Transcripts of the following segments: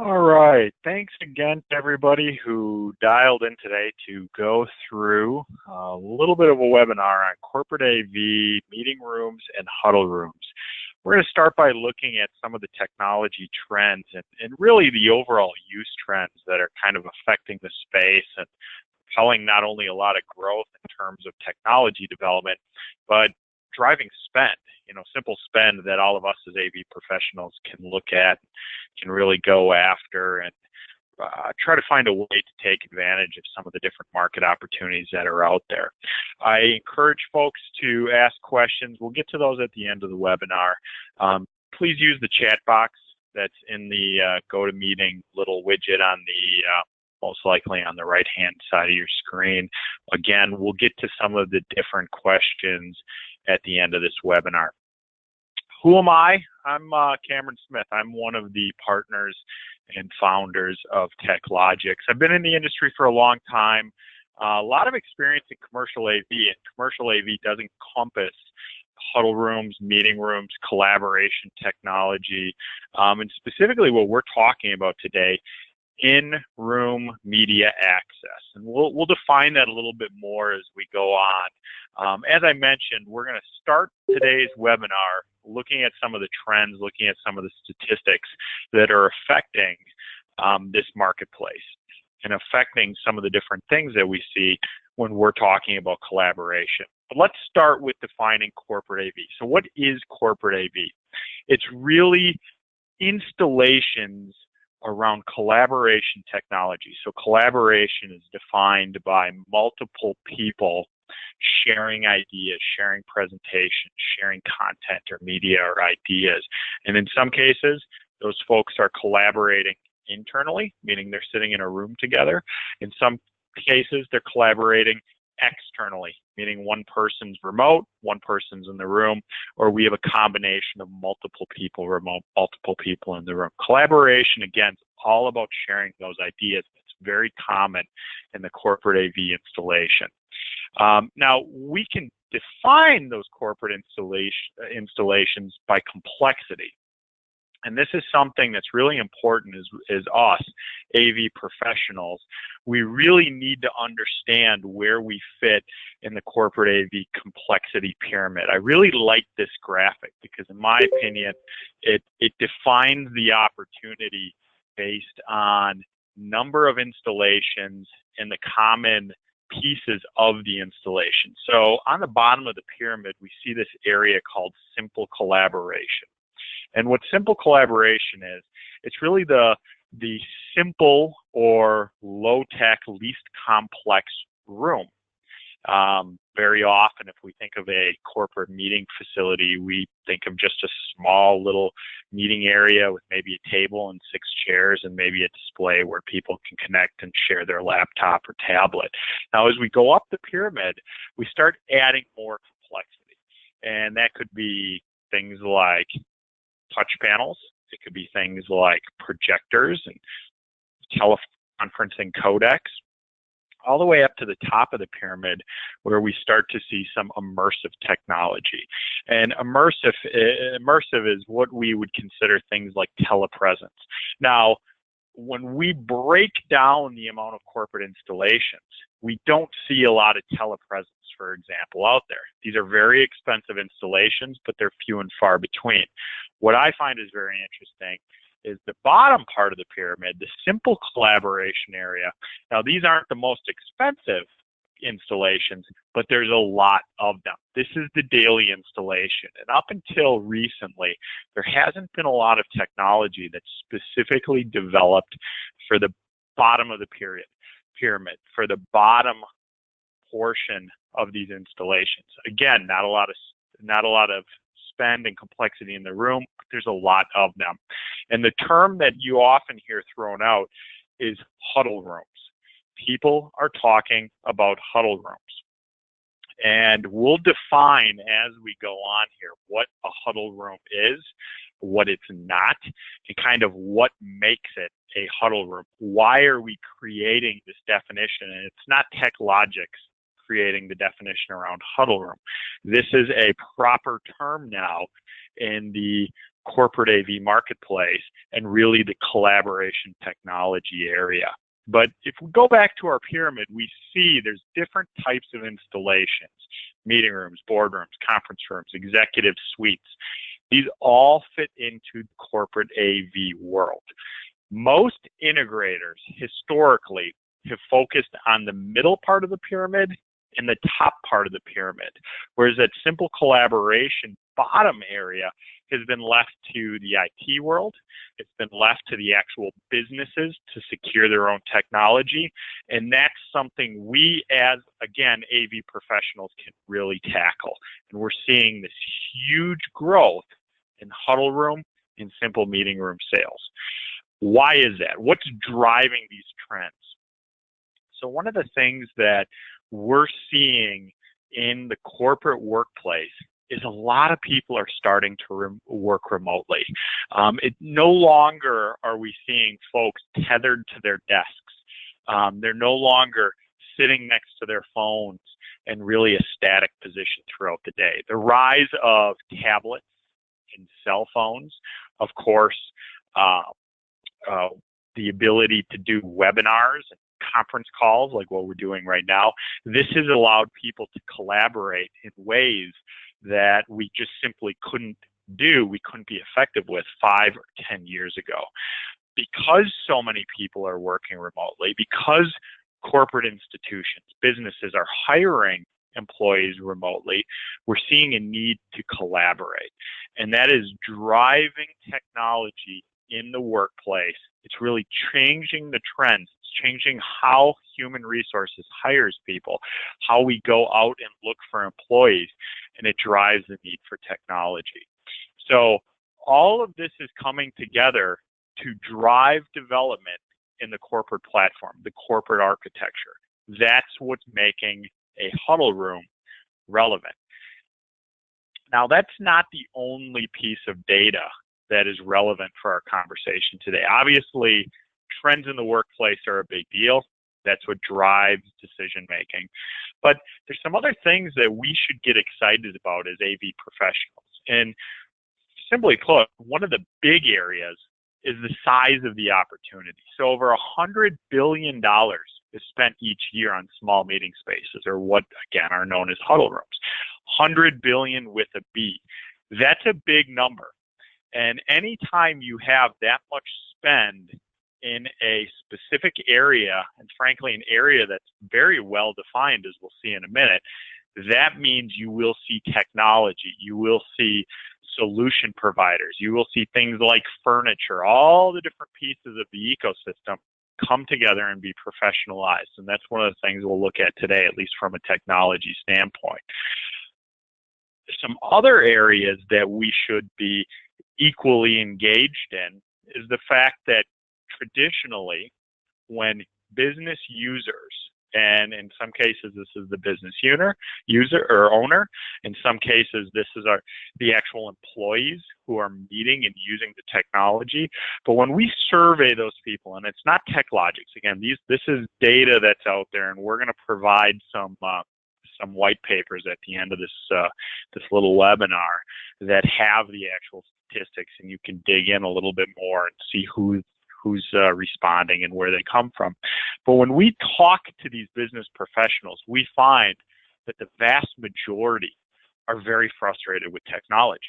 All right. Thanks again to everybody who dialed in today to go through a little bit of a webinar on corporate AV, meeting rooms, and huddle rooms. We're going to start by looking at some of the technology trends and really the overall use trends that are kind of affecting the space and propelling not only a lot of growth in terms of technology development, but driving spend, simple spend that all of us as AV professionals can look at, can really go after and try to find a way to take advantage of some of the different market opportunities that are out there. I encourage folks to ask questions. We'll get to those at the end of the webinar. Please use the chat box that's in the GoToMeeting little widget on the most likely on the right-hand side of your screen. Again, we'll get to some of the different questions at the end of this webinar. Who am I? I'm Cameron Smith. I'm one of the partners and founders of TechLogix. I've been in the industry for a long time, a lot of experience in commercial AV, and commercial AV does encompass huddle rooms, meeting rooms, collaboration technology, and specifically what we're talking about today, in-room media access. And we'll define that a little bit more as we go on. As I mentioned, we're going to start today's webinar looking at some of the trends, looking at some of the statistics that are affecting this marketplace and affecting some of the different things that we see when we're talking about collaboration. But let's start with defining corporate AV. So what is corporate AV? It's really installations around collaboration technology. So collaboration is defined by multiple people sharing ideas, sharing presentations, sharing content or media or ideas. And in some cases, those folks are collaborating internally, meaning they're sitting in a room together. In some cases, they're collaborating externally, meaning one person's remote, one person's in the room, or we have a combination of multiple people remote, multiple people in the room. Collaboration, again, is all about sharing those ideas. It's very common in the corporate AV installation. Now, we can define those corporate installations by complexity. And this is something that's really important as us, AV professionals. We really need to understand where we fit in the corporate AV complexity pyramid. I really like this graphic because in my opinion, it defines the opportunity based on number of installations and the common pieces of the installation. So on the bottom of the pyramid, we see this area called simple collaboration. And what simple collaboration is, it's really the simple or low-tech, least complex room. Very often, if we think of a corporate meeting facility, we think of just a small little meeting area with maybe a table and 6 chairs and maybe a display where people can connect and share their laptop or tablet. Now, as we go up the pyramid, we start adding more complexity. And that could be things like touch panels. It could be things like projectors and teleconferencing codecs, all the way up to the top of the pyramid where we start to see some immersive technology. And immersive is what we would consider things like telepresence. Now, when we break down the amount of corporate installations, we don't see a lot of telepresence, for example, out there. These are very expensive installations, but they're few and far between. What I find is very interesting is the bottom part of the pyramid, the simple collaboration area. Now, these aren't the most expensive installations, but there's a lot of them. This is the daily installation. And up until recently, there hasn't been a lot of technology that's specifically developed for the bottom of the pyramid, for the bottom portion of these installations. Again, not a lot of spend and complexity in the room, but there's a lot of them. And the term that you often hear thrown out is huddle rooms. People are talking about huddle rooms. And we'll define as we go on here what a huddle room is, what it's not, and kind of what makes it a huddle room. Why are we creating this definition? And it's not TechLogix creating the definition around huddle room. This is a proper term now in the corporate AV marketplace and really the collaboration technology area. But if we go back to our pyramid, we see there's different types of installations: meeting rooms, boardrooms, conference rooms, executive suites. These all fit into the corporate AV world. Most integrators historically have focused on the middle part of the pyramid and the top part of the pyramid, whereas that simple collaboration bottom area has been left to the IT world. It's been left to the actual businesses to secure their own technology, and that's something we as, again, AV professionals can really tackle. And we're seeing this huge growth in huddle room and simple meeting room sales. Why is that? What's driving these trends? So one of the things that we're seeing in the corporate workplace is a lot of people are starting to work remotely. No longer are we seeing folks tethered to their desks. They're no longer sitting next to their phones in really a static position throughout the day. The rise of tablets and cell phones, of course, the ability to do webinars and conference calls like what we're doing right now, this has allowed people to collaborate in ways that we just simply couldn't do, we couldn't be effective with 5 or 10 years ago. Because so many people are working remotely, because corporate institutions, businesses are hiring employees remotely, we're seeing a need to collaborate. And that is driving technology in the workplace. It's really changing the trends. It's changing how human resources hires people, how we go out and look for employees, and it drives the need for technology. So all of this is coming together to drive development in the corporate platform, the corporate architecture. That's what's making a huddle room relevant. Now, that's not the only piece of data that is relevant for our conversation today. Obviously, trends in the workplace are a big deal. That's what drives decision making. But there's some other things that we should get excited about as AV professionals. And simply put, one of the big areas is the size of the opportunity. So over $100 billion is spent each year on small meeting spaces, or what, again, are known as huddle rooms. 100 billion with a B. That's a big number. And anytime you have that much spend in a specific area, and frankly, an area that's very well defined, as we'll see in a minute, that means you will see technology, you will see solution providers, you will see things like furniture, all the different pieces of the ecosystem come together and be professionalized. And that's one of the things we'll look at today, at least from a technology standpoint. Some other areas that we should be equally engaged in is the fact that traditionally, when business users, and in some cases this is the business user or owner, in some cases this is the actual employees who are meeting and using the technology. But when we survey those people, and it's not TechLogix, again, this is data that's out there, and we're going to provide some white papers at the end of this little webinar that have the actual statistics, and you can dig in a little bit more and see who's responding and where they come from. But when we talk to these business professionals, we find that the vast majority are very frustrated with technology.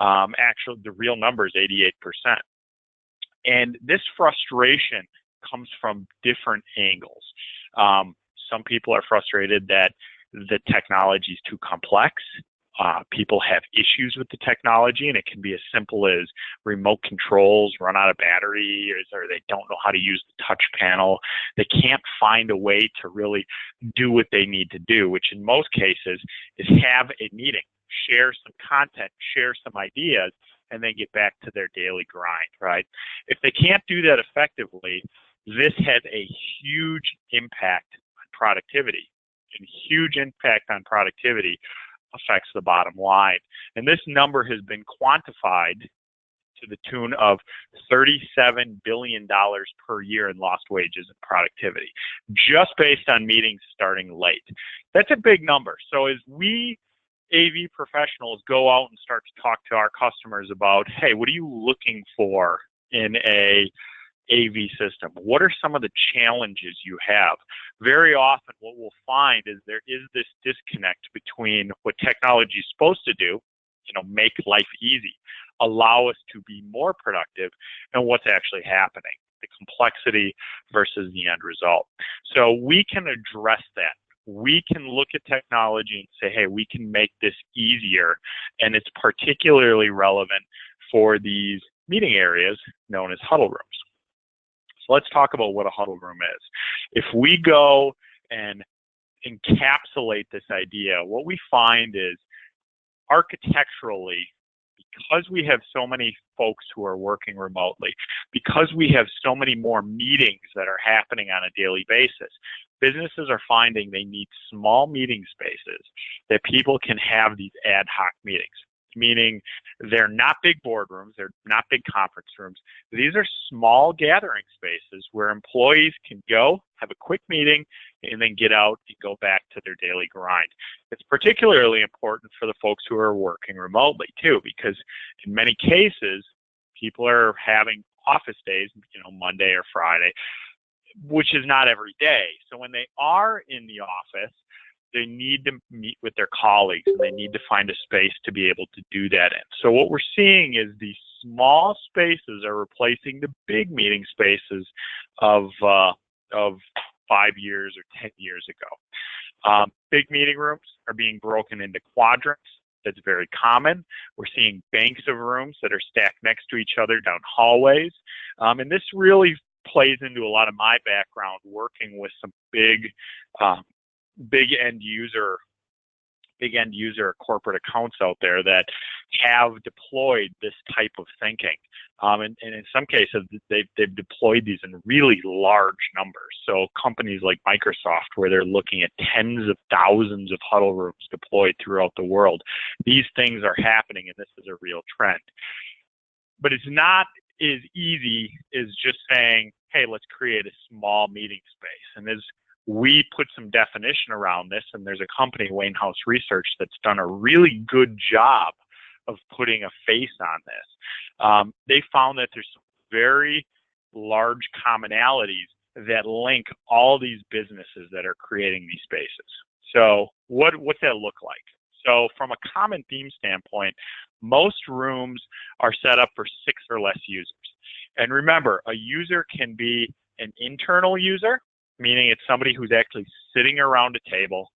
Actually, the real number is 88%. And this frustration comes from different angles. Some people are frustrated that the technology is too complex. People have issues with the technology, and it can be as simple as remote controls run out of battery, or they don't know how to use the touch panel. They can't find a way to really do what they need to do, which in most cases is have a meeting, share some content, share some ideas, and then get back to their daily grind, right? If they can't do that effectively, this has a huge impact on productivity, and huge impact on productivity affects the bottom line. And this number has been quantified to the tune of $37 billion per year in lost wages and productivity, just based on meetings starting late. That's a big number. So as we AV professionals go out and start to talk to our customers about, hey, what are you looking for in a AV system? What are some of the challenges you have? Very often what we'll find is there is this disconnect between what technology is supposed to do, make life easy, allow us to be more productive, and what's actually happening, the complexity versus the end result. So we can address that. We can look at technology and say, hey, we can make this easier, and it's particularly relevant for these meeting areas known as huddle rooms. So let's talk about what a huddle room is. If we go and encapsulate this idea, what we find is architecturally, because we have so many folks who are working remotely, because we have so many more meetings that are happening on a daily basis, businesses are finding they need small meeting spaces that people can have these ad hoc meetings. Meaning they're not big boardrooms, they're not big conference rooms. These are small gathering spaces where employees can go, have a quick meeting, and then get out and go back to their daily grind. It's particularly important for the folks who are working remotely too, because in many cases, people are having office days, Monday or Friday, which is not every day. So when they are in the office, they need to meet with their colleagues, and they need to find a space to be able to do that in. So what we're seeing is these small spaces are replacing the big meeting spaces of 5 years or 10 years ago. Big meeting rooms are being broken into quadrants. That's very common. We're seeing banks of rooms that are stacked next to each other down hallways. And this really plays into a lot of my background working with some big end user corporate accounts out there that have deployed this type of thinking. And in some cases, they've deployed these in really large numbers. So companies like Microsoft, where they're looking at tens of thousands of huddle rooms deployed throughout the world. These things are happening, and this is a real trend. But it's not as easy as just saying, hey, let's create a small meeting space. And we put some definition around this, and there's a company, Wayne House Research, that's done a really good job of putting a face on this. They found that there's some very large commonalities that link all these businesses that are creating these spaces. So what's that look like? So from a common theme standpoint, most rooms are set up for 6 or less users. And remember, a user can be an internal user, meaning it's somebody who's actually sitting around a table,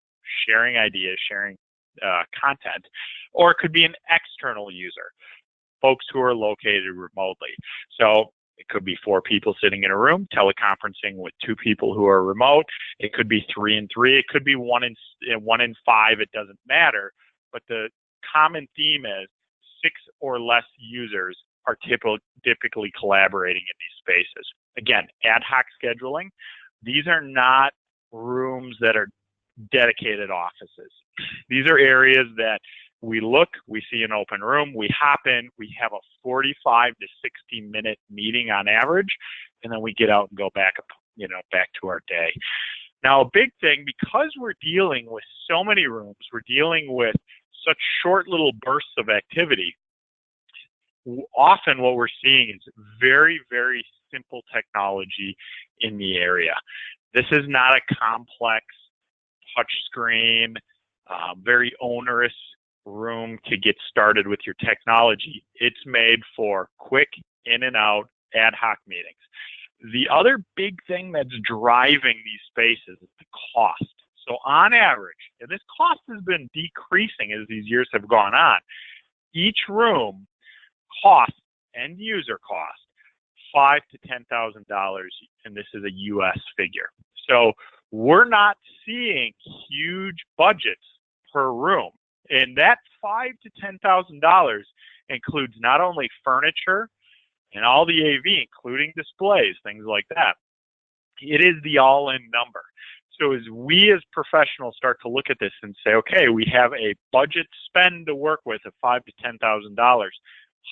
sharing ideas, sharing content, or it could be an external user, folks who are located remotely. So it could be 4 people sitting in a room, teleconferencing with 2 people who are remote. It could be 3 and 3. It could be 1 and 5. It doesn't matter. But the common theme is 6 or less users are typically collaborating in these spaces. Again, ad hoc scheduling. These are not rooms that are dedicated offices. These are areas that we see an open room, we hop in, we have a 45 to 60 minute meeting on average, and then we get out and go back to our day. Now, a big thing, because we're dealing with so many rooms, we're dealing with such short little bursts of activity, often what we're seeing is very, very simple technology in the area. This is not a complex touch screen, very onerous room to get started with your technology. It's made for quick in and out ad hoc meetings. The other big thing that's driving these spaces is the cost. So on average, and this cost has been decreasing as these years have gone on, each room costs, end user cost, $5,000 to $10,000, and this is a U.S. figure. So we're not seeing huge budgets per room, and that $5,000 to $10,000 includes not only furniture and all the AV, including displays, things like that. It is the all-in number. So as we as professionals start to look at this and say, okay, we have a budget spend to work with of $5,000 to $10,000.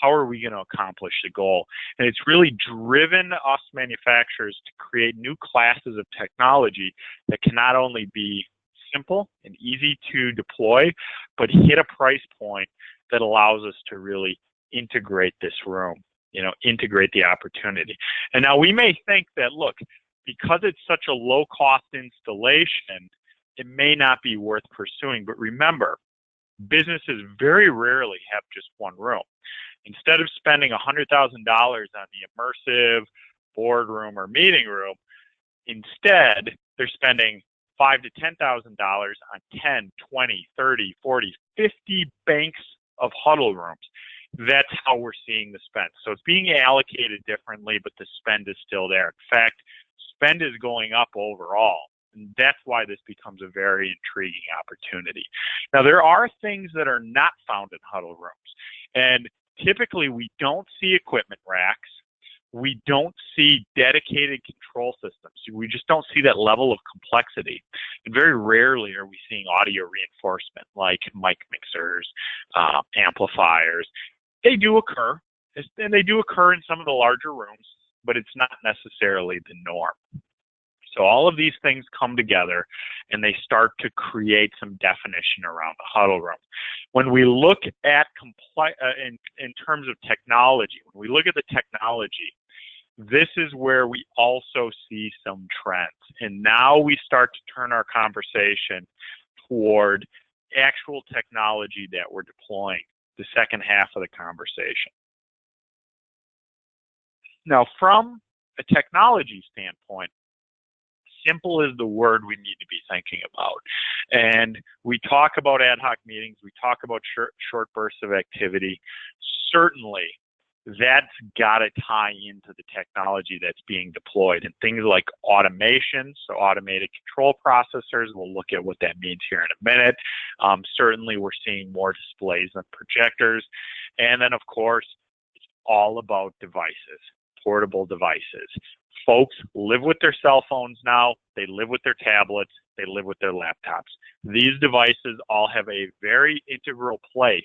How are we going to accomplish the goal? And it's really driven us manufacturers to create new classes of technology that can not only be simple and easy to deploy, but hit a price point that allows us to really integrate this room, integrate the opportunity. And now we may think that, look, because it's such a low cost installation, it may not be worth pursuing. But remember, businesses very rarely have just one room. Instead of spending $100,000 on the immersive boardroom or meeting room, instead they're spending $5,000 to $10,000 on 10, 20, 30, 40, 50 banks of huddle rooms. That's how we're seeing the spend. So it's being allocated differently, but the spend is still there. In fact, spend is going up overall. And that's why this becomes a very intriguing opportunity. Now, there are things that are not found in huddle rooms. And typically, we don't see equipment racks. We don't see dedicated control systems. We just don't see that level of complexity. And very rarely are we seeing audio reinforcement like mic mixers, amplifiers. They do occur, and they do occur in some of the larger rooms, but it's not necessarily the norm. So all of these things come together and they start to create some definition around the huddle room. When we look at in terms of technology, when we look at the technology, this is where we also see some trends. And now we start to turn our conversation toward actual technology that we're deploying, the second half of the conversation. Now, from a technology standpoint, simple is the word we need to be thinking about. And we talk about ad hoc meetings, we talk about short bursts of activity. Certainly, that's got to tie into the technology that's being deployed, and things like automation, so automated control processors. We'll look at what that means here in a minute. Certainly, we're seeing more displays than projectors. And then, of course, it's all about devices, portable devices. Folks live with their cell phones now, they live with their tablets, they live with their laptops. These devices all have a very integral place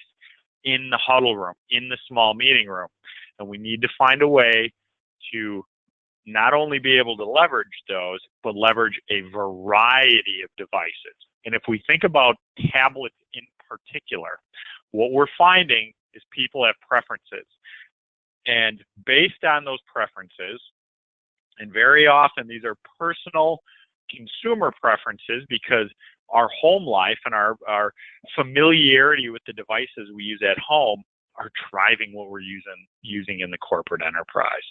in the huddle room, in the small meeting room. And we need to find a way to not only be able to leverage those, but leverage a variety of devices. And if we think about tablets in particular, what we're finding is people have preferences. And based on those preferences, and very often these are personal consumer preferences because our home life and our familiarity with the devices we use at home are driving what we're using in the corporate enterprise.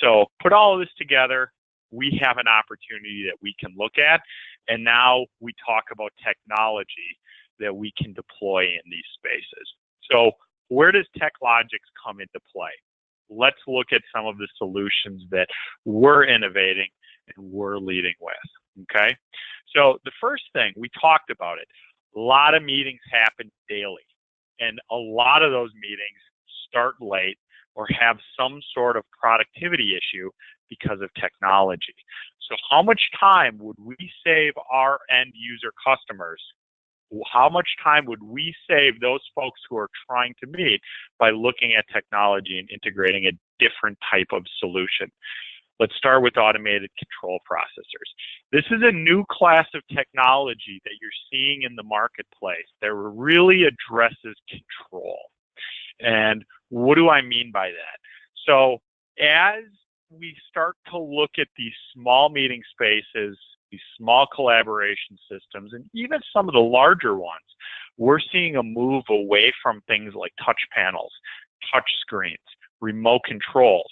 So put all of this together, we have an opportunity that we can look at, and now we talk about technology that we can deploy in these spaces. So where does TechLogix come into play? Let's look at some of the solutions that we're innovating and we're leading with, okay? So the first thing, we talked about it, a lot of meetings happen daily, and a lot of those meetings start late or have some sort of productivity issue because of technology. So how much time would we save our end user customers? How much time would we save those folks who are trying to meet by looking at technology and integrating a different type of solution? Let's start with automated control processors. This is a new class of technology that you're seeing in the marketplace that really addresses control. And what do I mean by that? So as we start to look at these small meeting spaces, these small collaboration systems, and even some of the larger ones, we're seeing a move away from things like touch panels, touch screens, remote controls,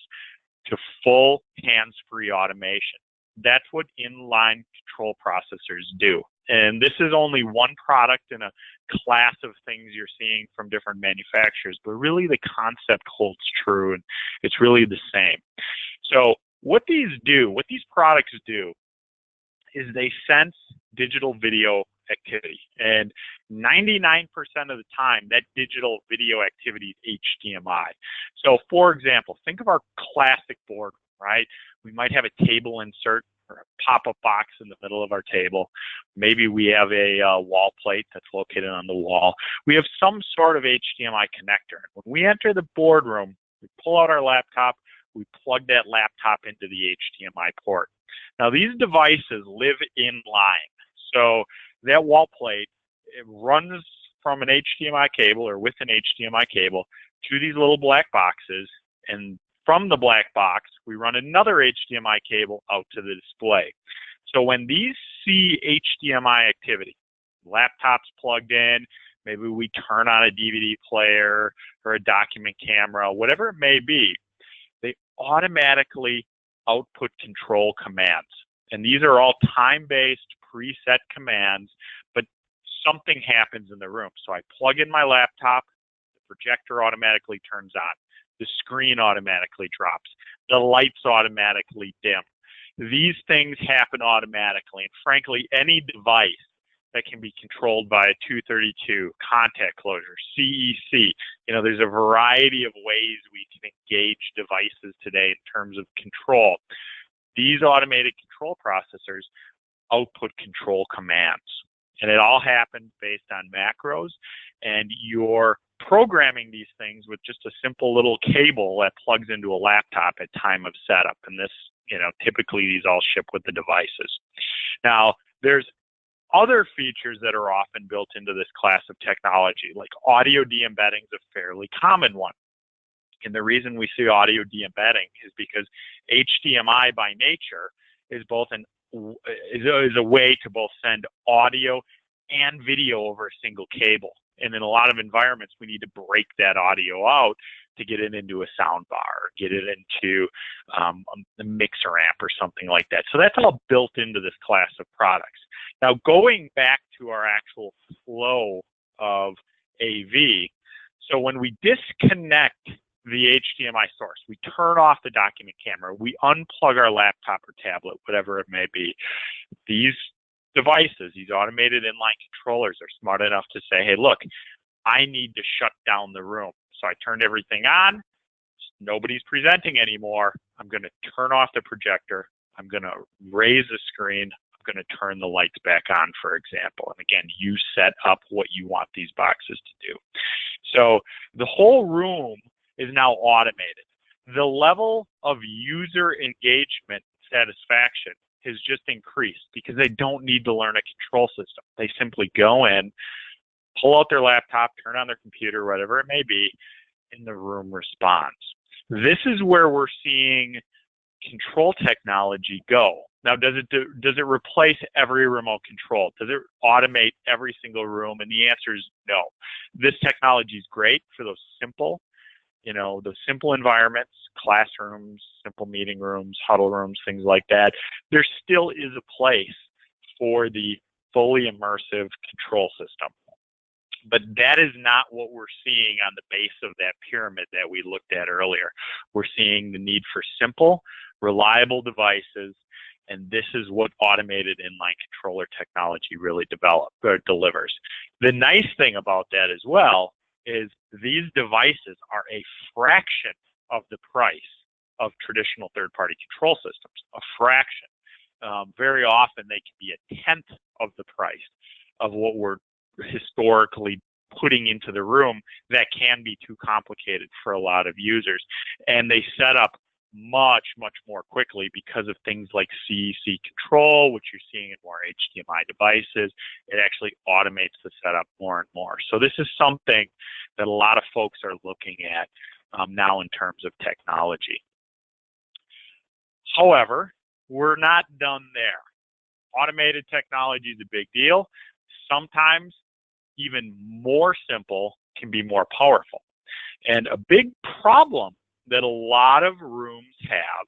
to full hands-free automation. That's what inline control processors do. And this is only one product in a class of things you're seeing from different manufacturers, but really the concept holds true, and it's really the same. So what these products do, is they sense digital video activity. And 99% of the time, that digital video activity is HDMI. So for example, think of our classic board, right? We might have a table insert or a pop-up box in the middle of our table. Maybe we have a wall plate that's located on the wall. We have some sort of HDMI connector. When we enter the boardroom, we pull out our laptop, we plug that laptop into the HDMI port. Now, these devices live inline. So that wall plate, it runs from an HDMI cable or with an HDMI cable to these little black boxes, and from the black box, we run another HDMI cable out to the display. So when these see HDMI activity, laptops plugged in, maybe we turn on a DVD player or a document camera, whatever it may be, they automatically output control commands. And these are all time-based, preset commands, but something happens in the room. So I plug in my laptop, the projector automatically turns on, the screen automatically drops, the lights automatically dim. These things happen automatically, and frankly, any device that can be controlled by a 232, contact closure, CEC. There's a variety of ways we can engage devices today in terms of control. These automated control processors output control commands, and it all happens based on macros, and you're programming these things with just a simple little cable that plugs into a laptop at time of setup. And this, typically these all ship with the devices. Now, there's other features that are often built into this class of technology, like audio de-embedding is a fairly common one. And the reason we see audio de-embedding is because HDMI by nature is a way to both send audio and video over a single cable. And in a lot of environments, we need to break that audio out to get it into a sound bar, get it into the mixer amp or something like that. So that's all built into this class of products. Now, going back to our actual flow of AV, so when we disconnect the HDMI source, we turn off the document camera, we unplug our laptop or tablet, whatever it may be, these devices, these automated inline controllers are smart enough to say, hey, look, I need to shut down the room. So I turned everything on, nobody's presenting anymore, I'm going to turn off the projector, I'm going to raise the screen, I'm going to turn the lights back on, for example. And again, you set up what you want these boxes to do. So the whole room is now automated. The level of user engagement satisfaction has just increased because they don't need to learn a control system. They simply go in, pull out their laptop, turn on their computer, whatever it may be, and the room responds. This is where we're seeing control technology go. Now, does it replace every remote control? Does it automate every single room? And the answer is no. This technology is great for those simple environments, classrooms, simple meeting rooms, huddle rooms, things like that. There still is a place for the fully immersive control system. But that is not what we're seeing on the base of that pyramid that we looked at earlier. We're seeing the need for simple, reliable devices, and this is what automated inline controller technology really delivers. The nice thing about that as well is these devices are a fraction of the price of traditional third-party control systems, a fraction. Very often they can be a tenth of the price of what we're historically putting into the room. That can be too complicated for a lot of users. And they set up much, much more quickly because of things like CEC control, which you're seeing in more HDMI devices. It actually automates the setup more and more. So this is something that a lot of folks are looking at now in terms of technology. However, we're not done there. Automated technology is a big deal. Sometimes even more simple can be more powerful. And a big problem that a lot of rooms have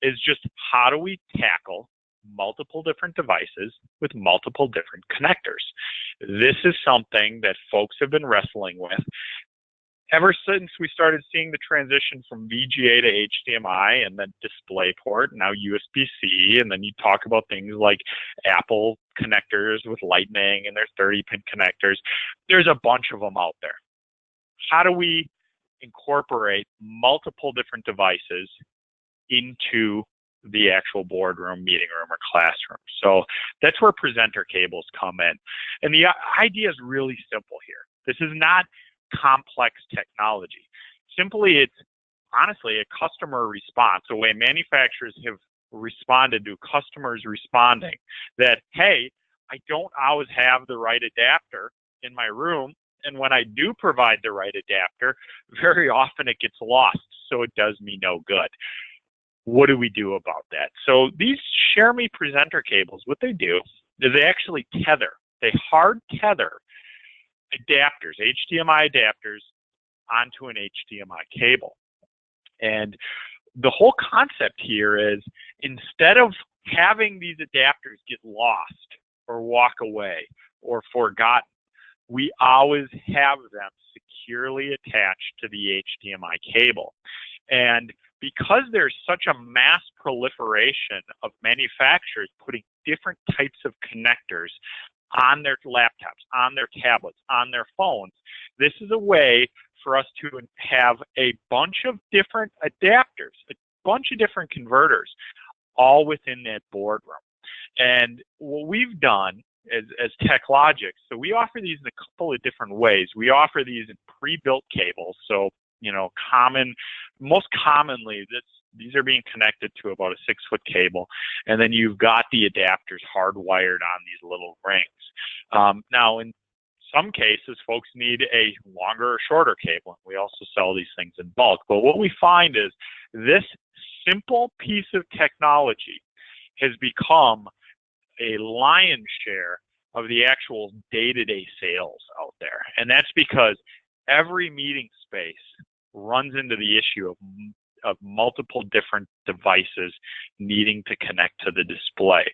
is just how do we tackle multiple different devices with multiple different connectors? This is something that folks have been wrestling with ever since we started seeing the transition from VGA to HDMI and then DisplayPort, now USB-C, and then you talk about things like Apple connectors with Lightning and their 30-pin connectors. There's a bunch of them out there. How do we incorporate multiple different devices into the actual boardroom, meeting room, or classroom? So that's where presenter cables come in. And the idea is really simple here. This is not complex technology. Simply, it's honestly a customer response, a way manufacturers have responded to customers responding that, hey, I don't always have the right adapter in my room, and when I do provide the right adapter, very often it gets lost, so it does me no good. What do we do about that? So these Share Me presenter cables, what they do is they actually tether. They hard tether adapters, HDMI adapters, onto an HDMI cable. And the whole concept here is, instead of having these adapters get lost or walk away or forgotten, we always have them securely attached to the HDMI cable. And because there's such a mass proliferation of manufacturers putting different types of connectors on their laptops, on their tablets, on their phones, this is a way for us to have a bunch of different adapters, a bunch of different converters, all within that boardroom. And what we've done as TechLogix, so we offer these in a couple of different ways. We offer these in pre-built cables. So, most commonly, these are being connected to about a 6-foot cable, and then you've got the adapters hardwired on these little rings. Now, in some cases, folks need a longer or shorter cable. We also sell these things in bulk. But what we find is this simple piece of technology has become a lion's share of the actual day-to-day sales out there. And that's because every meeting space runs into the issue of multiple different devices needing to connect to the display.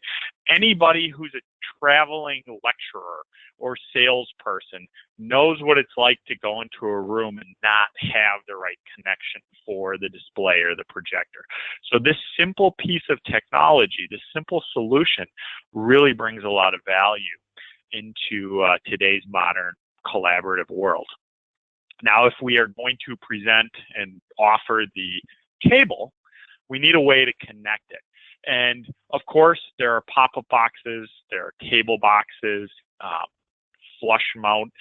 Anybody who's a traveling lecturer or salesperson knows what it's like to go into a room and not have the right connection for the display or the projector. So this simple piece of technology, this simple solution, really brings a lot of value into today's modern collaborative world. Now, if we are going to present and offer the cable, we need a way to connect it. And of course, there are pop-up boxes, there are cable boxes, flush mount,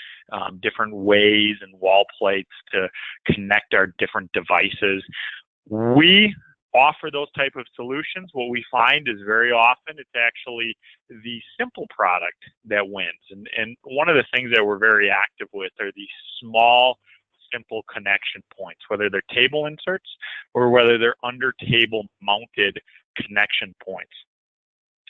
different ways and wall plates to connect our different devices. We offer those type of solutions. What we find is very often it's actually the simple product that wins. And one of the things that we're very active with are these small, simple connection points, whether they're table inserts or whether they're under table mounted connection points.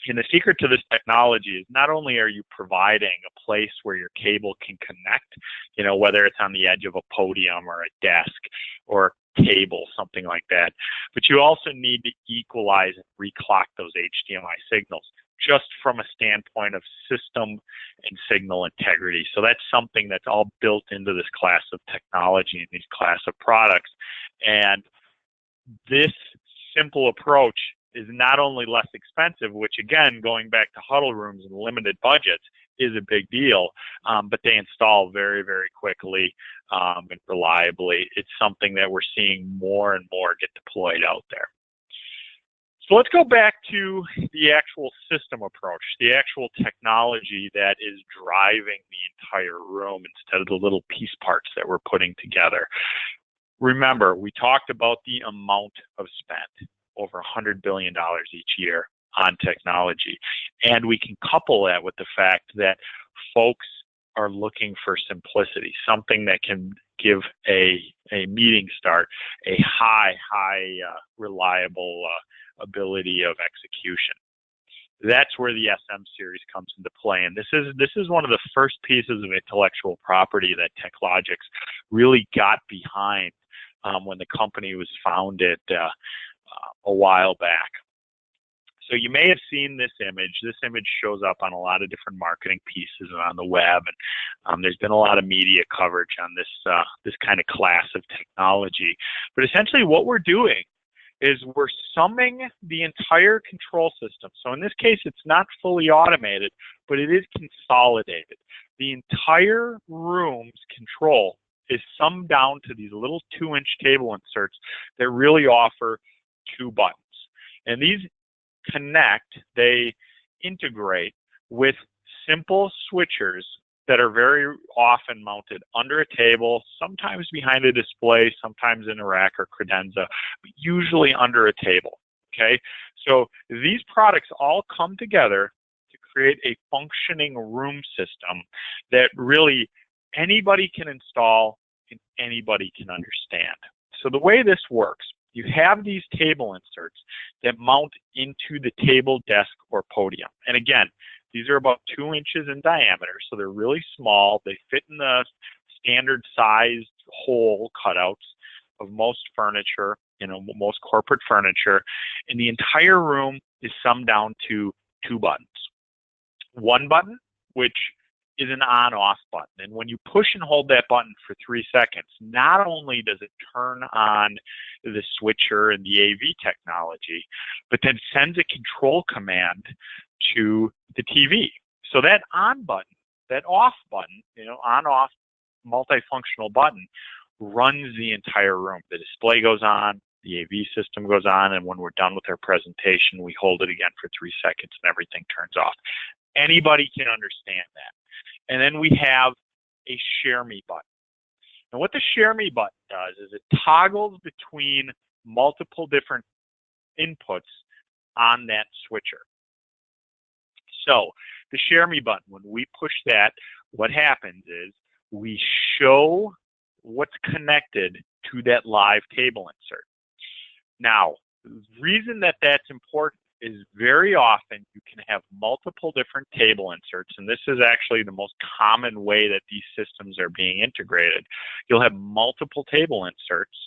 And the secret to this technology is not only are you providing a place where your cable can connect, whether it's on the edge of a podium or a desk or a table, something like that, but you also need to equalize and reclock those HDMI signals just from a standpoint of system and signal integrity. So that's something that's all built into this class of technology and these class of products. And this simple approach is not only less expensive, which again, going back to huddle rooms and limited budgets, is a big deal, but they install very, very quickly and reliably. It's something that we're seeing more and more get deployed out there. So let's go back to the actual system approach, the actual technology that is driving the entire room instead of the little piece parts that we're putting together. Remember, we talked about the amount of spend, over $100 billion each year on technology. And we can couple that with the fact that folks are looking for simplicity, something that can give a meeting start a high reliable ability of execution. That's where the SM series comes into play. And this is one of the first pieces of intellectual property that TechLogix really got behind when the company was founded a while back. So you may have seen this image. This image shows up on a lot of different marketing pieces on the web, and there's been a lot of media coverage on this kind of class of technology. But essentially what we're doing is we're summing the entire control system. So in this case, it's not fully automated, but it is consolidated. The entire room's control is summed down to these little 2-inch table inserts that really offer 2 buttons. And these they integrate with simple switchers that are very often mounted under a table, sometimes behind a display, sometimes in a rack or credenza, but usually under a table, okay? So these products all come together to create a functioning room system that really anybody can install and anybody can understand. So the way this works, you have these table inserts that mount into the table, desk, or podium. And again, these are about 2 inches in diameter, so they're really small. They fit in the standard sized hole cutouts of most furniture, most corporate furniture. And the entire room is summed down to 2 buttons. One button, which is an on-off button. And when you push and hold that button for 3 seconds, not only does it turn on the switcher and the AV technology, but then sends a control command to the TV. So that on button, that off button, on-off multifunctional button, runs the entire room. The display goes on, the AV system goes on, and when we're done with our presentation, we hold it again for 3 seconds and everything turns off. Anybody can understand that. And then we have a Share Me button. And what the Share Me button does is it toggles between multiple different inputs on that switcher. So the Share Me button, when we push that, what happens is we show what's connected to that live table insert. Now, the reason that that's important is very often you can have multiple different table inserts, and this is actually the most common way that these systems are being integrated. You'll have multiple table inserts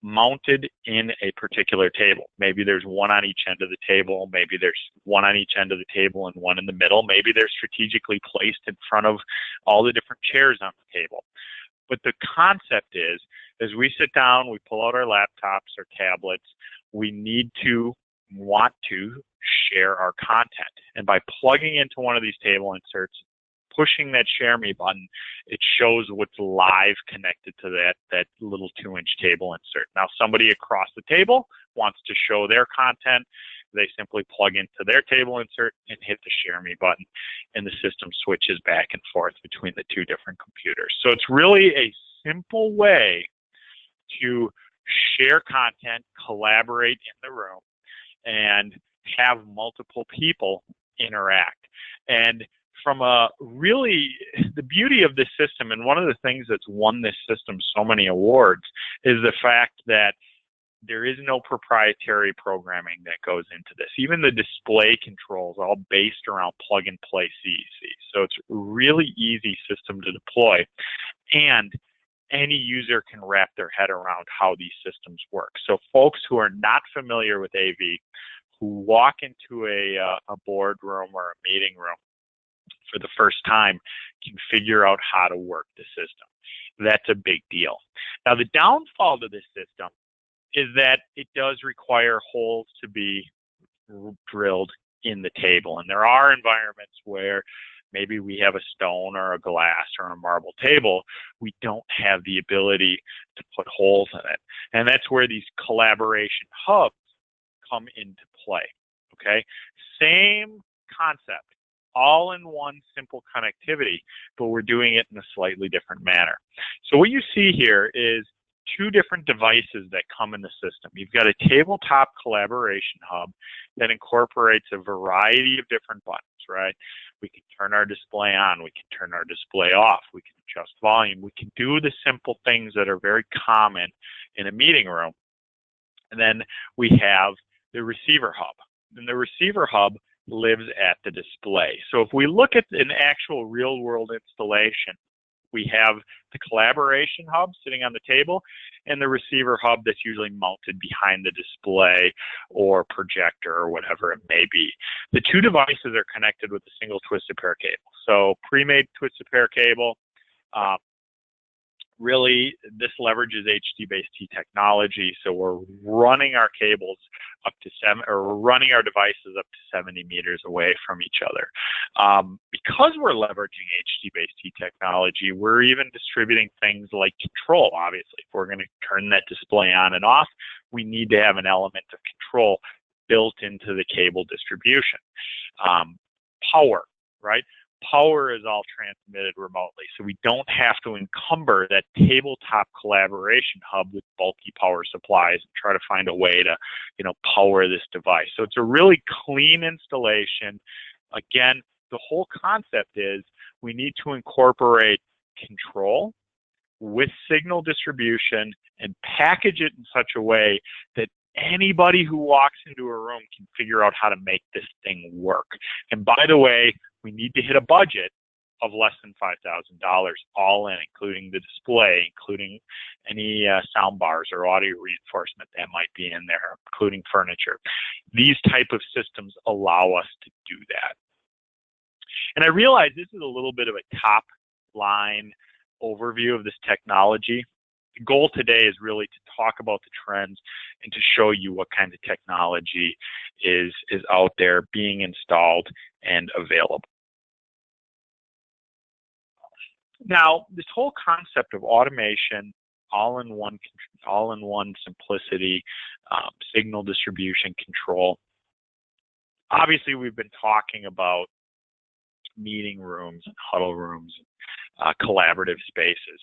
mounted in a particular table. Maybe there's one on each end of the table, maybe there's one on each end of the table and one in the middle, maybe they're strategically placed in front of all the different chairs on the table. But the concept is, as we sit down, we pull out our laptops or tablets, we want to share our content. And by plugging into one of these table inserts, pushing that Share Me button, it shows what's live connected to that little 2-inch table insert. Now, somebody across the table wants to show their content. They simply plug into their table insert and hit the Share Me button, and the system switches back and forth between the 2 different computers. So it's really a simple way to share content, collaborate in the room, and have multiple people interact. And from the beauty of this system, and one of the things that's won this system so many awards, is the fact that there is no proprietary programming that goes into this. Even the display controls are all based around plug and play CEC. So it's a really easy system to deploy, and any user can wrap their head around how these systems work. So folks who are not familiar with AV, who walk into a boardroom or a meeting room for the first time, can figure out how to work the system. That's a big deal. Now, the downfall to this system is that it does require holes to be drilled in the table. And there are environments where maybe we have a stone or a glass or a marble table, we don't have the ability to put holes in it. And that's where these collaboration hubs come into play, okay? Same concept, all in one simple connectivity, but we're doing it in a slightly different manner. So what you see here is 2 different devices that come in the system. You've got a tabletop collaboration hub that incorporates a variety of different buttons, right? We can turn our display on, we can turn our display off, we can adjust volume, we can do the simple things that are very common in a meeting room. And then we have the receiver hub. And the receiver hub lives at the display. So if we look at an actual real world installation, we have the collaboration hub sitting on the table and the receiver hub that's usually mounted behind the display or projector or whatever it may be. The 2 devices are connected with a single twisted pair cable. So pre-made twisted pair cable. Really, this leverages HD-based T technology, so we're running our cables up to we're running our devices up to 70 meters away from each other. Because we're leveraging HD-based T technology, we're even distributing things like control. Obviously, if we're going to turn that display on and off, we need to have an element of control built into the cable distribution. Power, right? Power is all transmitted remotely, so we don't have to encumber that tabletop collaboration hub with bulky power supplies and try to find a way to, power this device. So it's a really clean installation. Again, the whole concept is we need to incorporate control with signal distribution and package it in such a way that anybody who walks into a room can figure out how to make this thing work. And by the way, we need to hit a budget of less than $5,000 all in, including the display, including any sound bars or audio reinforcement that might be in there, including furniture. These type of systems allow us to do that. And I realize this is a little bit of a top line overview of this technology. The goal today is really to talk about the trends and to show you what kind of technology is out there being installed and available. Now, this whole concept of automation, all-in-one simplicity, signal distribution control. Obviously, we've been talking about meeting rooms and huddle rooms, collaborative spaces.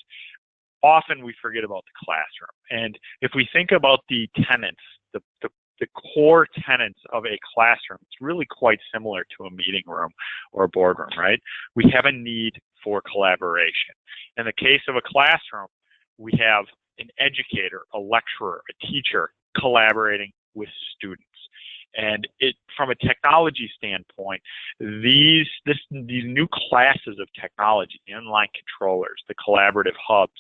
Often we forget about the classroom. And if we think about the tenets, the core tenets of a classroom, it's really quite similar to a meeting room or a boardroom, right? We have a need for collaboration. In the case of a classroom, we have an educator, a lecturer, a teacher collaborating with students. And from a technology standpoint, these new classes of technology, the inline controllers, the collaborative hubs,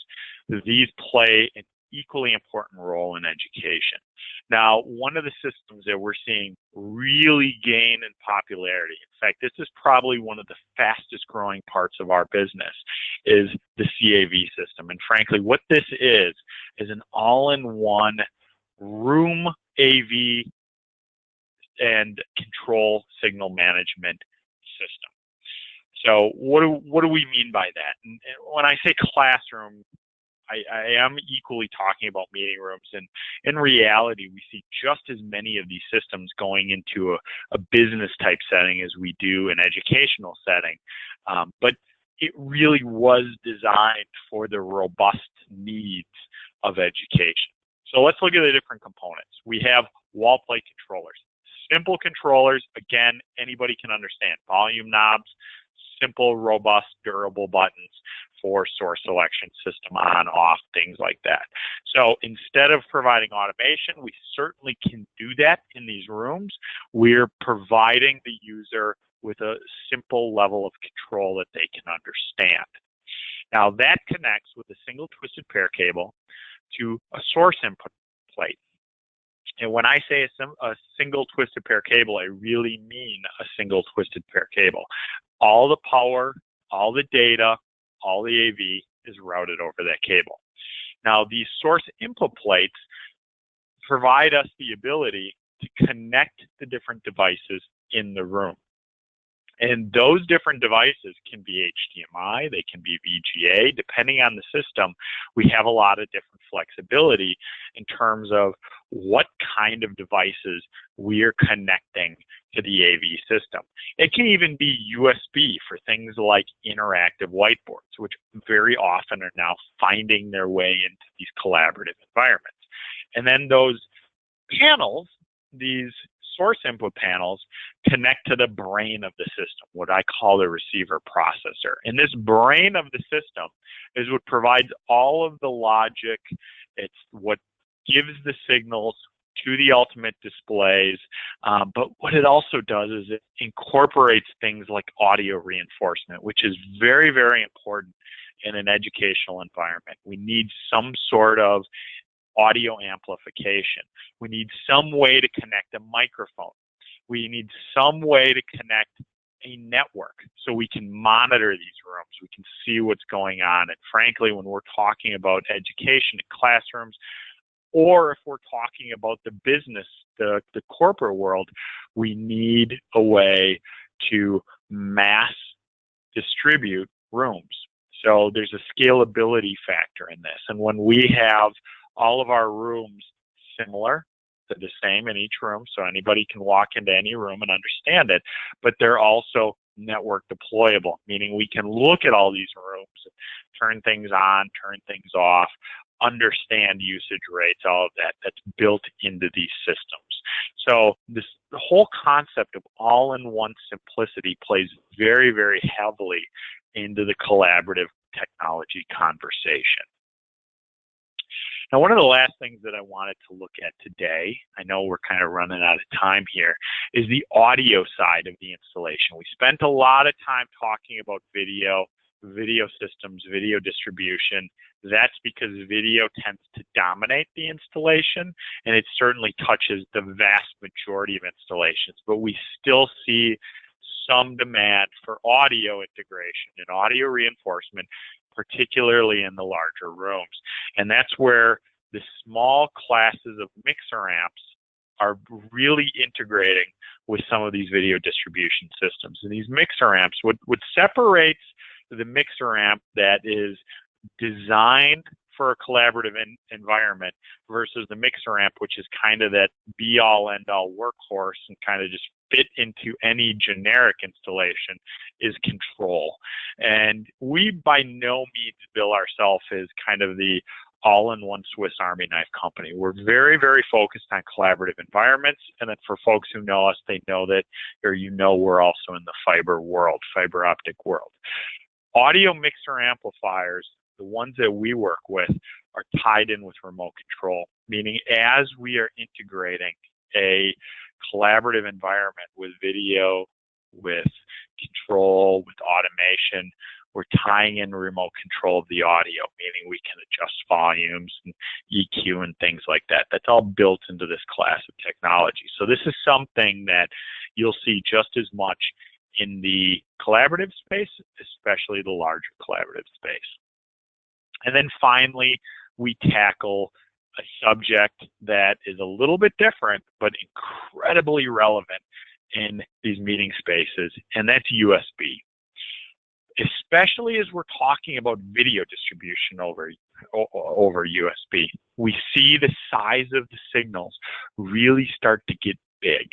these play an equally important role in education. Now, one of the systems that we're seeing really gain in popularity, in fact, this is probably one of the fastest growing parts of our business, is the CAV system. And frankly, what this is an all-in-one room AV and control signal management system. So what do we mean by that? And when I say classroom, I am equally talking about meeting rooms, and in reality, we see just as many of these systems going into a business type setting as we do an educational setting. But it really was designed for the robust needs of education. So let's look at the different components. We have wall plate controllers. Simple controllers, again, anybody can understand. Volume knobs, simple, robust, durable buttons for source selection, system on, off, things like that. So instead of providing automation, we certainly can do that in these rooms. We're providing the user with a simple level of control that they can understand. Now that connects with a single twisted pair cable to a source input plate. And when I say a single twisted pair cable, I really mean a single twisted pair cable. All the power, all the data, all the AV is routed over that cable. Now, these source input plates provide us the ability to connect the different devices in the room. And those different devices can be HDMI, they can be VGA. Depending on the system, we have a lot of different flexibility in terms of what kind of devices we're connecting to the AV system. It can even be USB for things like interactive whiteboards, which very often are now finding their way into these collaborative environments. And then those panels, these source input panels, connect to the brain of the system, what I call the receiver processor. And this brain of the system is what provides all of the logic. It's what gives the signals to the ultimate displays. But what it also does is it incorporates things like audio reinforcement, which is very, very important in an educational environment. We need some sort of audio amplification. We need some way to connect a microphone. We need some way to connect a network so we can monitor these rooms. We can see what's going on. And frankly, when we're talking about education in classrooms, or if we're talking about the business, the corporate world, we need a way to mass distribute rooms. So there's a scalability factor in this. And when we have all of our rooms similar, they're the same in each room, so anybody can walk into any room and understand it, but they're also network deployable, meaning we can look at all these rooms, turn things on, turn things off, understand usage rates, all of that, that's built into these systems. So the whole concept of all-in-one simplicity plays very, very heavily into the collaborative technology conversation. Now, one of the last things that I wanted to look at today, I know we're kind of running out of time here, is the audio side of the installation. We spent a lot of time talking about video systems, video distribution. That's because video tends to dominate the installation, and it certainly touches the vast majority of installations. But we still see some demand for audio integration and audio reinforcement, particularly in the larger rooms. And that's where the small classes of mixer amps are really integrating with some of these video distribution systems. And these mixer amps, what separates the mixer amp that is designed for a collaborative environment versus the mixer amp, which is kind of that be-all, end-all workhorse and kind of just fit into any generic installation, is control. And we by no means bill ourselves as kind of the all-in-one Swiss Army knife company. We're very, very focused on collaborative environments. And then for folks who know us, they know that, or we're also in the fiber world, fiber optic world. Audio mixer amplifiers, the ones that we work with, are tied in with remote control, meaning as we are integrating a collaborative environment with video, with control, with automation, we're tying in remote control of the audio, meaning we can adjust volumes and EQ and things like that. That's all built into this class of technology. So this is something that you'll see just as much in the collaborative space, especially the larger collaborative space. And then finally, we tackle a subject that is a little bit different, but incredibly relevant in these meeting spaces, and that's USB. Especially as we're talking about video distribution over USB, we see the size of the signals really start to get big.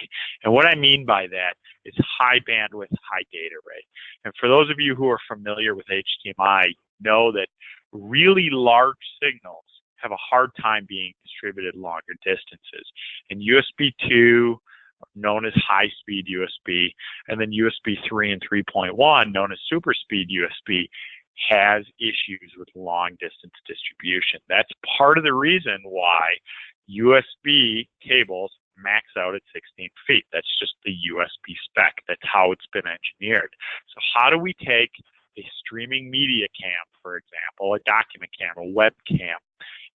And what I mean by that is high bandwidth, high data rate. And for those of you who are familiar with HDMI, know that really large signals have a hard time being distributed longer distances. And USB 2, known as high-speed USB, and then USB 3 and 3.1, known as super-speed USB, has issues with long-distance distribution. That's part of the reason why USB cables max out at 16 feet. That's just the USB spec. That's how it's been engineered. So how do we take a streaming media cam, for example, a document cam, a webcam,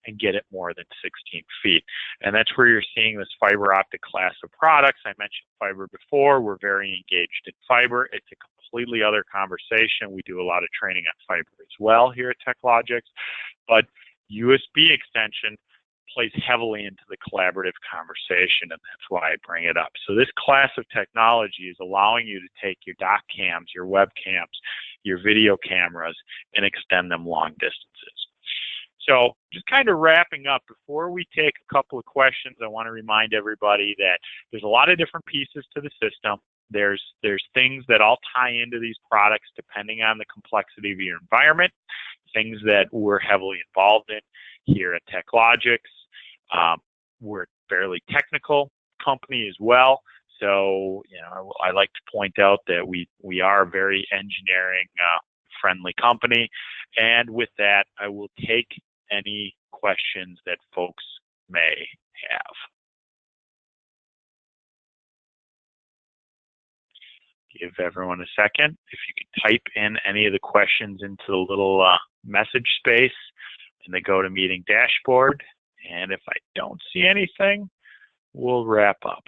and get it more than 16 feet? And that's where you're seeing this fiber optic class of products. I mentioned fiber before. We're very engaged in fiber. It's a completely other conversation. We do a lot of training on fiber as well here at TechLogix. But USB extension plays heavily into the collaborative conversation, and that's why I bring it up. So this class of technology is allowing you to take your doc cams, your webcams, your video cameras, and extend them long distances. So just kind of wrapping up, before we take a couple of questions, I want to remind everybody that there's a lot of different pieces to the system. There's things that all tie into these products depending on the complexity of your environment, things that we're heavily involved in here at TechLogix. We're a fairly technical company as well. So, I like to point out that we are a very engineering friendly company. And with that, I will take any questions that folks may have. Give everyone a second. If you could type in any of the questions into the little message space in the GoToMeeting dashboard. And if I don't see anything, we'll wrap up.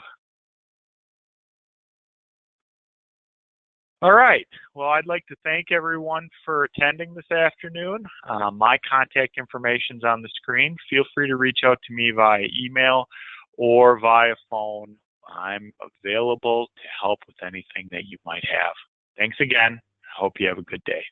All right. Well, I'd like to thank everyone for attending this afternoon. My contact information's on the screen. Feel free to reach out to me via email or via phone. I'm available to help with anything that you might have. Thanks again. I hope you have a good day.